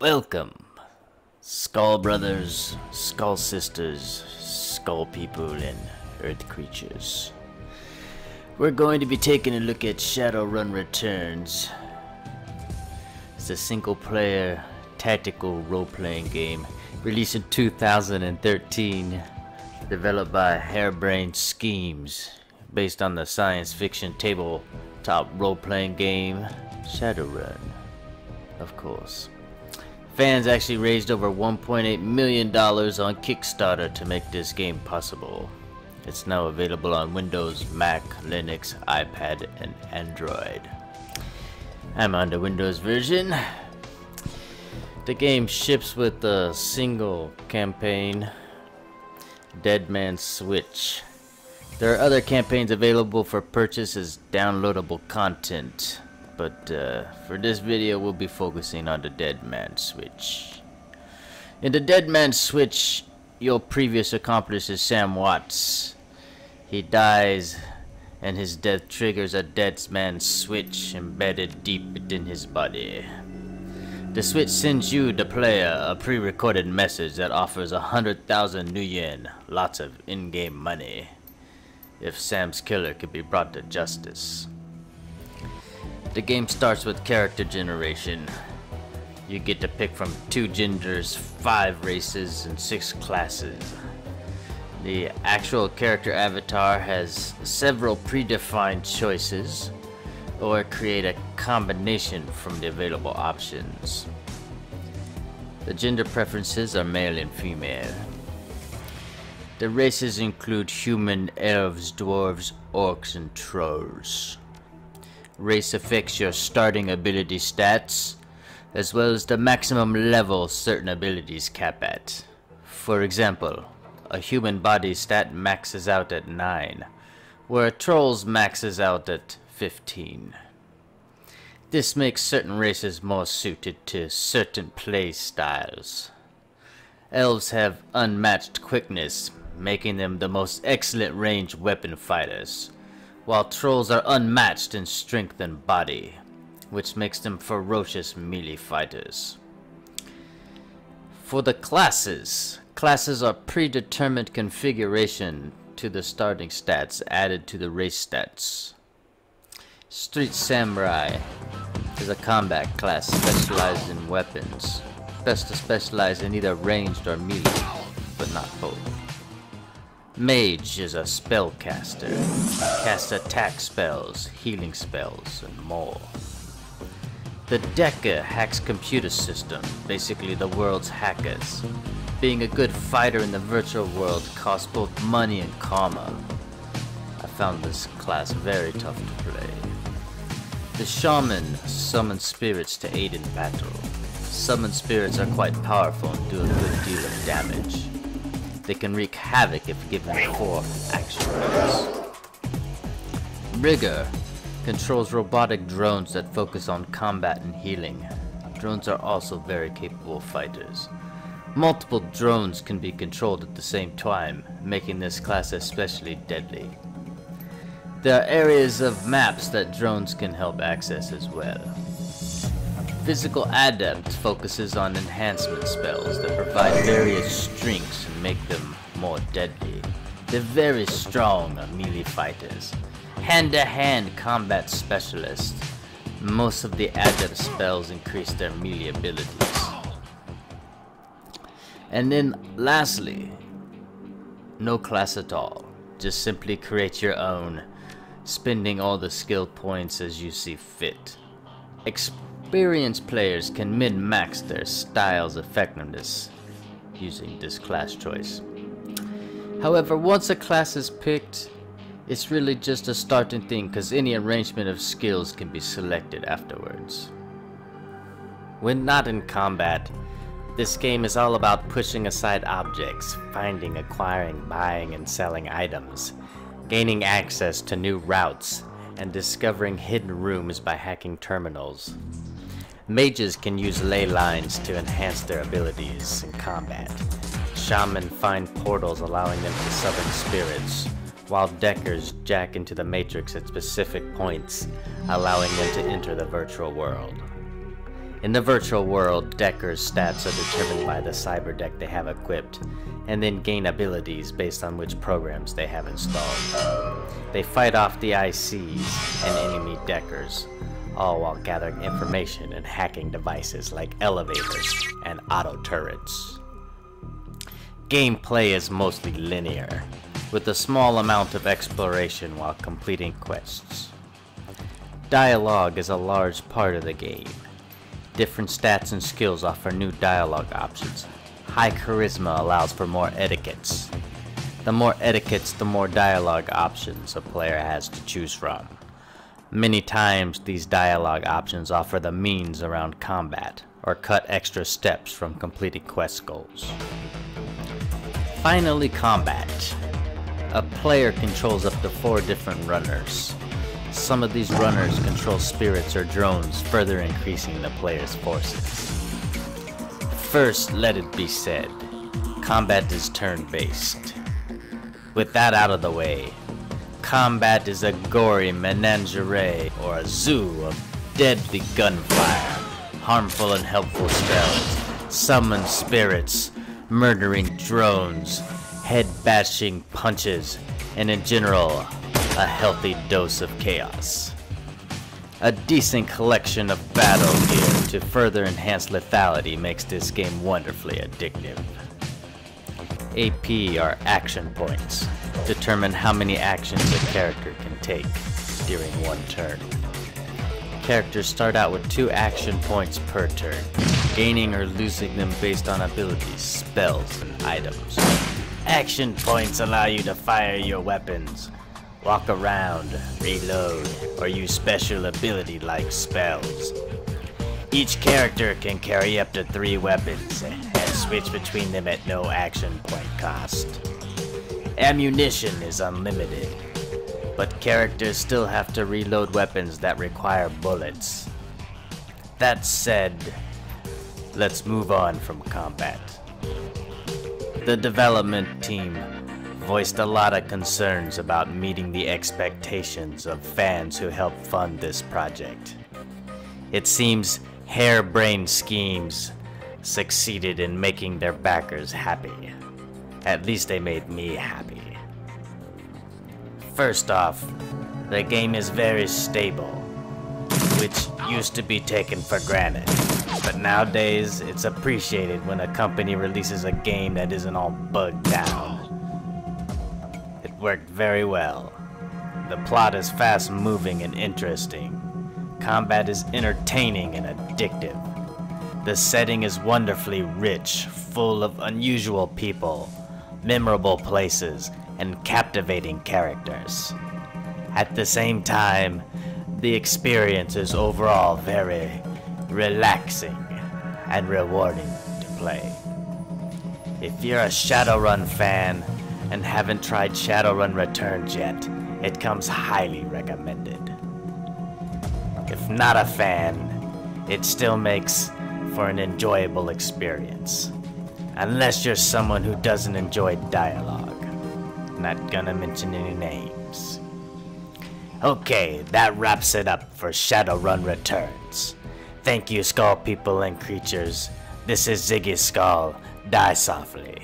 Welcome, Skull Brothers, Skull Sisters, Skull People, and Earth Creatures. We're going to be taking a look at Shadowrun Returns. It's a single-player, tactical role-playing game released in 2013, developed by Harebrained Schemes, based on the science fiction tabletop role-playing game Shadowrun, of course. Fans actually raised over $1.8 million on Kickstarter to make this game possible. It's now available on Windows, Mac, Linux, iPad, and Android. I'm on the Windows version. The game ships with a single campaign, Dead Man's Switch. There are other campaigns available for purchase as downloadable content, but for this video we'll be focusing on the Dead Man's Switch. In the Dead Man's Switch, your previous accomplice is Sam Watts. He dies, and his death triggers a Dead Man's Switch embedded deep within his body. The switch sends you, the player, a pre-recorded message that offers 100,000 new yen, lots of in-game money, if Sam's killer could be brought to justice. The game starts with character generation. You get to pick from 2 genders, 5 races, and 6 classes. The actual character avatar has several predefined choices, or create a combination from the available options. The gender preferences are male and female. The races include human, elves, dwarves, orcs, and trolls. Race affects your starting ability stats, as well as the maximum level certain abilities cap at. For example, a human body stat maxes out at 9, where a troll's maxes out at 15. This makes certain races more suited to certain play styles. Elves have unmatched quickness, making them the most excellent ranged weapon fighters, while trolls are unmatched in strength and body, which makes them ferocious melee fighters. For the classes are predetermined configuration to the starting stats added to the race stats. Street Samurai is a combat class specialized in weapons, best to specialize in either ranged or melee, but not both. Mage is a spellcaster, casts attack spells, healing spells, and more. The Deca hacks computer system, basically the world's hackers. Being a good fighter in the virtual world costs both money and karma. I found this class very tough to play. The Shaman summons spirits to aid in battle. Summoned spirits are quite powerful and do a good deal of damage. They can wreak havoc if given 4 action moves. Rigger controls robotic drones that focus on combat and healing. Drones are also very capable fighters. Multiple drones can be controlled at the same time, making this class especially deadly. There are areas of maps that drones can help access as well. Physical Adept focuses on enhancement spells that provide various strengths and make them more deadly. They're very strong melee fighters. Hand-to-hand combat specialists. Most of the Adept spells increase their melee abilities. And then lastly, no class at all. Just simply create your own, spending all the skill points as you see fit. Experienced players can min-max their style's effectiveness using this class choice. However, once a class is picked, it's really just a starting thing, because any arrangement of skills can be selected afterwards. When not in combat, this game is all about pushing aside objects, finding, acquiring, buying, and selling items, gaining access to new routes, and discovering hidden rooms by hacking terminals. Mages can use ley lines to enhance their abilities in combat. Shaman find portals allowing them to summon spirits, while Deckers jack into the Matrix at specific points, allowing them to enter the virtual world. In the virtual world, deckers' stats are determined by the cyber deck they have equipped, and then gain abilities based on which programs they have installed. They fight off the ICs and enemy deckers, all while gathering information and hacking devices like elevators and auto turrets. Gameplay is mostly linear, with a small amount of exploration while completing quests. Dialogue is a large part of the game. Different stats and skills offer new dialogue options. High charisma allows for more etiquettes. The more etiquettes, the more dialogue options a player has to choose from. Many times these dialogue options offer the means around combat, or cut extra steps from completing quest goals. Finally, combat. A player controls up to 4 different runners. Some of these runners control spirits or drones, further increasing the player's forces. First, let it be said, combat is turn-based. With that out of the way, combat is a gory menagerie or a zoo of deadly gunfire, harmful and helpful spells, summon spirits, murdering drones, head-bashing punches, and in general, a healthy dose of chaos. A decent collection of battle gear to further enhance lethality makes this game wonderfully addictive. AP are action points, determine how many actions a character can take during one turn. Characters start out with 2 action points per turn, gaining or losing them based on abilities, spells, and items. Action points allow you to fire your weapons, walk around, reload, or use special ability-like spells. Each character can carry up to 3 weapons and switch between them at no action point cost. Ammunition is unlimited, but characters still have to reload weapons that require bullets. That said, let's move on from combat. The development team voiced a lot of concerns about meeting the expectations of fans who helped fund this project. It seems harebrained schemes succeeded in making their backers happy. At least they made me happy. First off, the game is very stable, which used to be taken for granted. But nowadays, it's appreciated when a company releases a game that isn't all bugged down. It worked very well. The plot is fast-moving and interesting. Combat is entertaining and addictive. The setting is wonderfully rich, full of unusual people, memorable places, and captivating characters. At the same time, the experience is overall very relaxing and rewarding to play. If you're a Shadowrun fan and haven't tried Shadowrun Returns yet, it comes highly recommended. If not a fan, it still makes for an enjoyable experience. Unless you're someone who doesn't enjoy dialogue. Not gonna mention any names. Okay, that wraps it up for Shadowrun Returns. Thank you, Skull People and Creatures. This is Ziggy Skull. Die softly.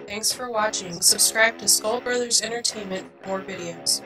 Thanks for watching. Subscribe to Skull Brothers Entertainment for more videos.